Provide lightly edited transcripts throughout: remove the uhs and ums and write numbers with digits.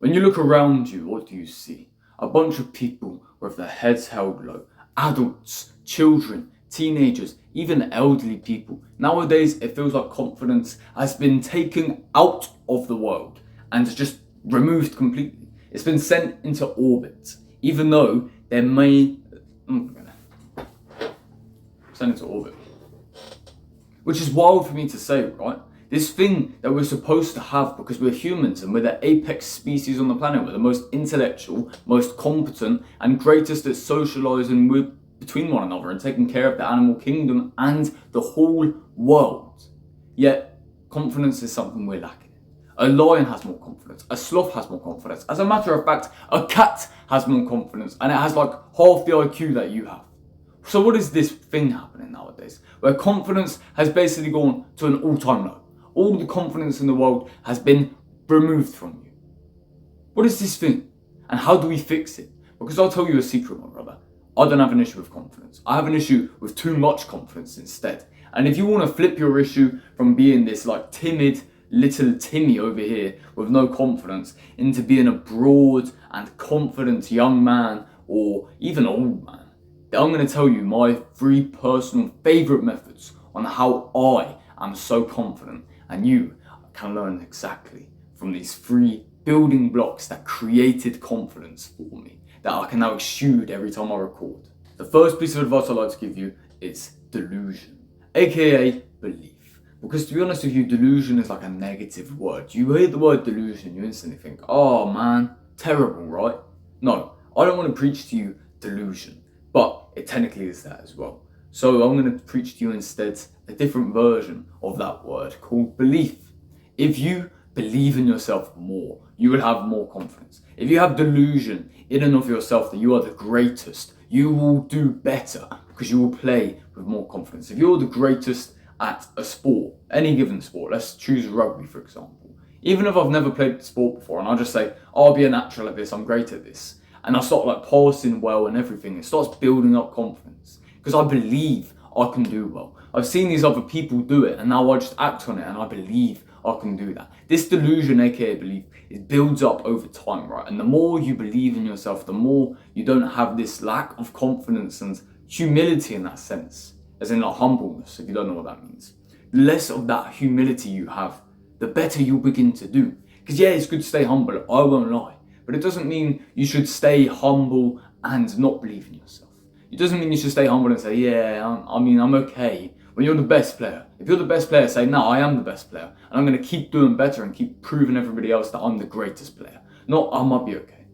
When you look around you, what do you see? A bunch of people with their heads held low. Adults, children, teenagers, even elderly people. Nowadays, it feels like confidence has been taken out of the world and just removed completely. It's been sent into orbit, even though there may... sent into orbit. Which is wild for me to say, right? This thing that we're supposed to have because we're humans and we're the apex species on the planet. We're the most intellectual, most competent, and greatest at socialising between one another and taking care of the animal kingdom and the whole world. Yet, confidence is something we're lacking. A lion has more confidence. A sloth has more confidence. As a matter of fact, a cat has more confidence and it has like half the IQ that you have. So what is this thing happening nowadays? Where confidence has basically gone to an all-time low. All the confidence in the world has been removed from you. What is this thing? And how do we fix it? Because I'll tell you a secret, my brother. I don't have an issue with confidence. I have an issue with too much confidence instead. And if you want to flip your issue from being this like timid little Timmy over here with no confidence into being a broad and confident young man or even old man, then I'm going to tell you my 3 personal favourite methods on how I am so confident and you can learn exactly from these 3 building blocks that created confidence for me that I can now exude every time I record. The first piece of advice I'd like to give you is delusion, aka belief. Because to be honest with you, delusion is like a negative word. You hear the word delusion, you instantly think, oh man, terrible, right? No, I don't want to preach to you delusion, but it technically is that as well. So I'm going to preach to you instead a different version of that word called belief. If you believe in yourself more, you will have more confidence. If you have delusion in and of yourself that you are the greatest, you will do better because you will play with more confidence. If you're the greatest at a sport, any given sport, let's choose rugby for example. Even if I've never played the sport before and I just say, I'll be a natural at this, I'm great at this, and I start like passing well and everything, it starts building up confidence because I believe I can do well. I've seen these other people do it and now I just act on it and I believe I can do that. This delusion, aka belief, it builds up over time, right? And the more you believe in yourself, the more you don't have this lack of confidence and humility in that sense, as in like humbleness, if you don't know what that means. The less of that humility you have, the better you'll begin to do. Because yeah, it's good to stay humble, I won't lie. But it doesn't mean you should stay humble and not believe in yourself. It doesn't mean you should stay humble and say, yeah, I'm okay. When you're the best player. If you're the best player, say, no, I am the best player. And I'm going to keep doing better and keep proving everybody else that I'm the greatest player. Not, I might be okay.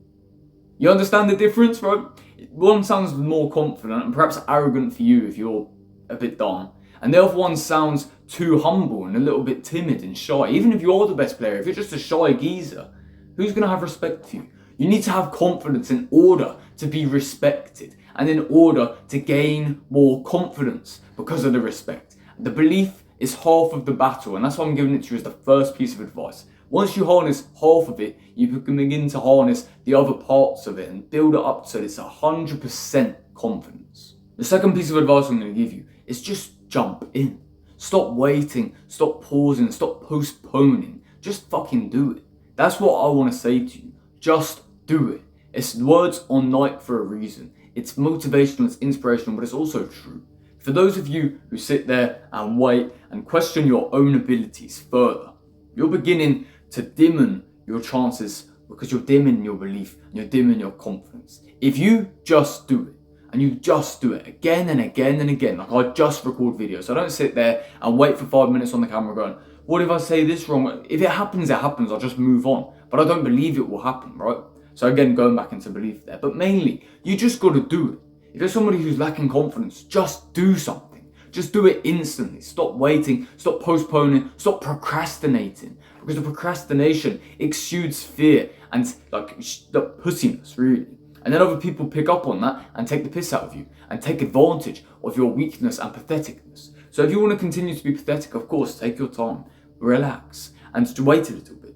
You understand the difference, right? One sounds more confident and perhaps arrogant for you if you're a bit dumb. And the other one sounds too humble and a little bit timid and shy. Even if you're the best player, if you're just a shy geezer, who's going to have respect for you? You need to have confidence in order to be respected and in order to gain more confidence because of the respect. The belief is half of the battle, and that's why I'm giving it to you as the first piece of advice. Once you harness half of it, you can begin to harness the other parts of it and build it up so it's 100% confidence. The second piece of advice I'm going to give you is just jump in. Stop waiting, stop pausing, stop postponing. Just fucking do it. That's what I want to say to you. Just do it. It's words on night for a reason. It's motivational, it's inspirational, but it's also true. For those of you who sit there and wait and question your own abilities further, you're beginning to dimmen your chances because you're dimming your belief and you're dimming your confidence. If you just do it, and you just do it again and again and again, like I just record videos. I don't sit there and wait for 5 minutes on the camera going, what if I say this wrong? If it happens, it happens. I'll just move on. But I don't believe it will happen, right? So again, going back into belief there. But mainly, you just got to do it. If you're somebody who's lacking confidence, just do something. Just do it instantly. Stop waiting. Stop postponing. Stop procrastinating. Because the procrastination exudes fear and like pussiness, really. And then other people pick up on that and take the piss out of you and take advantage of your weakness and patheticness. So if you want to continue to be pathetic, of course, take your time, relax, and wait a little bit.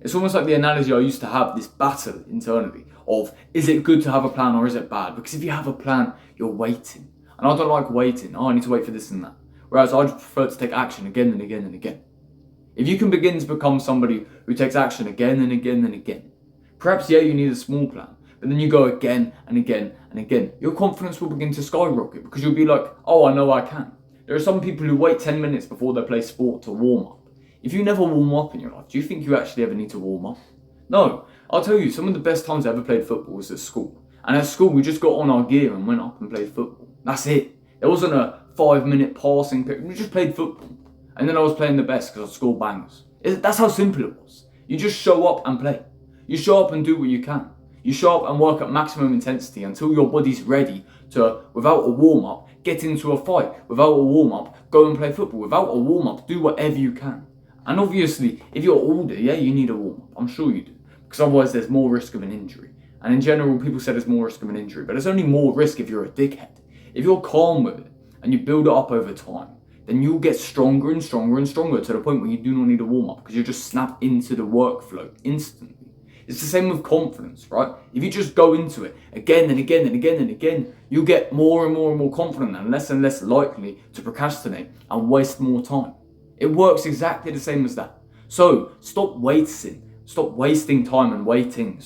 It's almost like the analogy I used to have, this battle internally of, is it good to have a plan or is it bad? Because if you have a plan, you're waiting. And I don't like waiting. Oh, I need to wait for this and that. Whereas I just prefer to take action again and again and again. If you can begin to become somebody who takes action again and again and again, Perhaps, yeah, you need a small plan, but then you go again and again and again. Your confidence will begin to skyrocket because you'll be like, oh, I know I can. There are some people who wait 10 minutes before they play sport to warm up. If you never warm up in your life, do you think you actually ever need to warm up? No. I'll tell you, some of the best times I ever played football was at school. And at school, we just got on our gear and went up and played football. That's it. There wasn't a 5-minute passing period. We just played football. And then I was playing the best because I scored bangers. That's how simple it was. You just show up and play. You show up and do what you can. You show up and work at maximum intensity until your body's ready to, without a warm-up, get into a fight. Without a warm-up, go and play football. Without a warm-up, do whatever you can. And obviously, if you're older, yeah, you need a warm-up. I'm sure you do. Because otherwise there's more risk of an injury. And in general, people say there's more risk of an injury, but there's only more risk if you're a dickhead. If you're calm with it and you build it up over time, then you'll get stronger and stronger and stronger to the point where you do not need a warm-up because you just snap into the workflow instantly. It's the same with confidence, right? If you just go into it again and again and again and again, you'll get more and more and more confident and less likely to procrastinate and waste more time. It works exactly the same as that. So stop wasting time and waiting,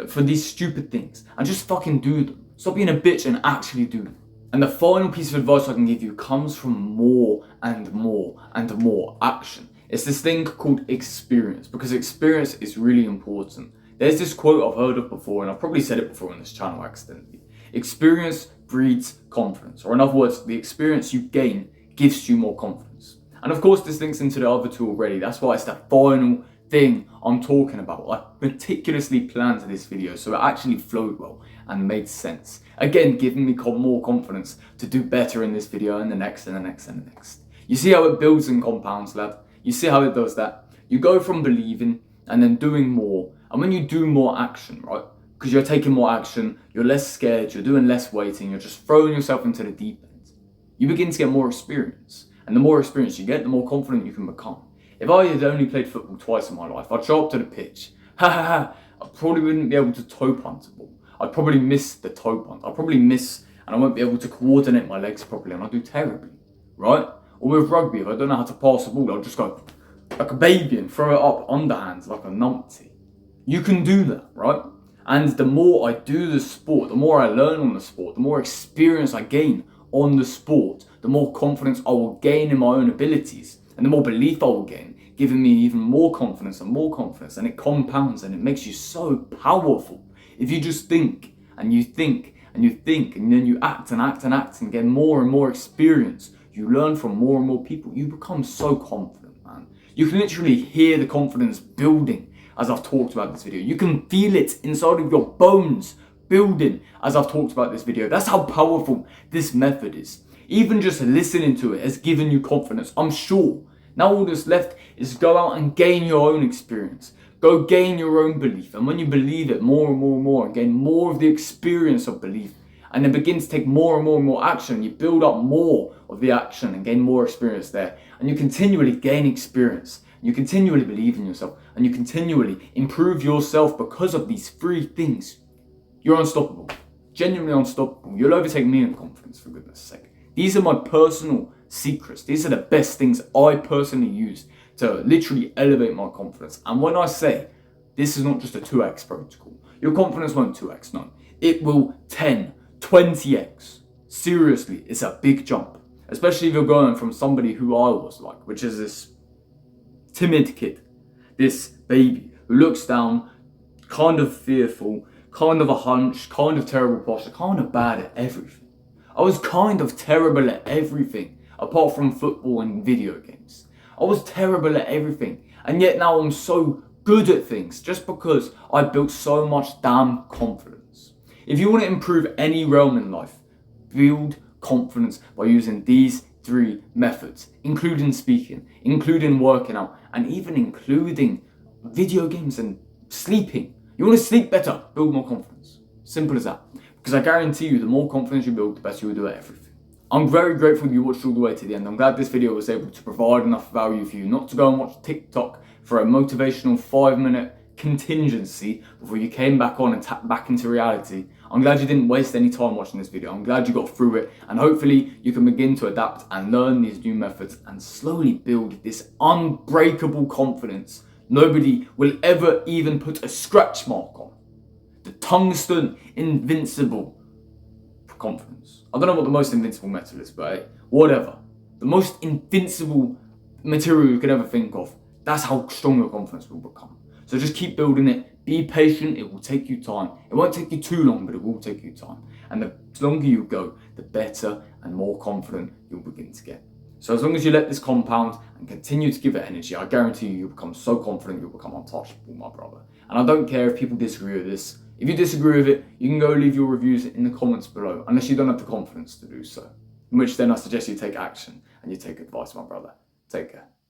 for these stupid things and just fucking do them. Stop being a bitch and actually do them. And the final piece of advice I can give you comes from more and more and more action. It's this thing called experience, because experience is really important. There's this quote I've heard of before, and I've probably said it before on this channel accidentally. Experience breeds confidence, or in other words, the experience you gain gives you more confidence. And of course, this links into the other two already. That's why it's the final thing I'm talking about. I meticulously planned this video so it actually flowed well and made sense. Again, giving me more confidence to do better in this video and the next and the next and the next. You see how it builds and compounds, lad? You see how it does that? You go from believing and then doing more. And when you do more action, right? Because you're taking more action, you're less scared, you're doing less waiting, you're just throwing yourself into the deep end. You begin to get more experience. And the more experience you get, the more confident you can become. If I had only played football twice in my life, I'd show up to the pitch. I probably wouldn't be able to toe punt a ball. I'd probably miss the toe punt. I'd probably miss, and I won't be able to coordinate my legs properly, and I'd do terribly, right? Or with rugby, if I don't know how to pass a ball, I'll just go like a baby and throw it up underhands like a numpty. You can do that, right? And the more I do the sport, the more I learn on the sport, the more experience I gain on the sport, the more confidence I will gain in my own abilities, and the more belief I will gain, giving me even more confidence, and it compounds and it makes you so powerful. If you just think and you think and you think and then you act and get more and more experience, you learn from more and more people, you become so confident, man. You can literally hear the confidence building as I've talked about this video. You can feel it inside of your bones building as I've talked about this video. That's how powerful this method is. Even just listening to it has given you confidence, I'm sure. Now all that's left is go out and gain your own experience. Go gain your own belief. And when you believe it more and more and more and gain more of the experience of belief, and then begin to take more and more and more action, you build up more of the action and gain more experience there. And you continually gain experience. You continually believe in yourself. And you continually improve yourself because of these three things. You're unstoppable. Genuinely unstoppable. You'll overtake me in confidence, for goodness sake. These are my personal secrets. These are the best things I personally use to literally elevate my confidence. And when I say this is not just a 2x protocol, your confidence won't 2x, no. It will 10, 20x. Seriously, it's a big jump. Especially if you're going from somebody who I was like, which is this timid kid, this baby who looks down, kind of fearful, kind of a hunch, kind of terrible posture, kind of bad at everything. I was kind of terrible at everything, apart from football and video games. I was terrible at everything, and yet now I'm so good at things just because I built so much damn confidence. If you want to improve any realm in life, build confidence by using these three methods, including speaking, including working out, and even including video games and sleeping. You want to sleep better, build more confidence. Simple as that. Because I guarantee you, the more confidence you build, the better you will do at everything. I'm very grateful you watched all the way to the end. I'm glad this video was able to provide enough value for you not to go and watch TikTok for a motivational 5-minute contingency before you came back on and tapped back into reality. I'm glad you didn't waste any time watching this video. I'm glad you got through it, and hopefully you can begin to adapt and learn these new methods and slowly build this unbreakable confidence nobody will ever even put a scratch mark on. tungsten invincible confidence. I don't know what the most invincible metal is, but hey, whatever. The most invincible material you could ever think of. That's how strong your confidence will become. So just keep building it. Be patient. It will take you time. It won't take you too long, but it will take you time. And the longer you go, the better and more confident you'll begin to get. So as long as you let this compound and continue to give it energy, I guarantee you'll become so confident you'll become untouchable, my brother. And I don't care if people disagree with this. If you disagree with it, you can go leave your reviews in the comments below, unless you don't have the confidence to do so. In which then I suggest you take action and you take advice, my brother. Take care.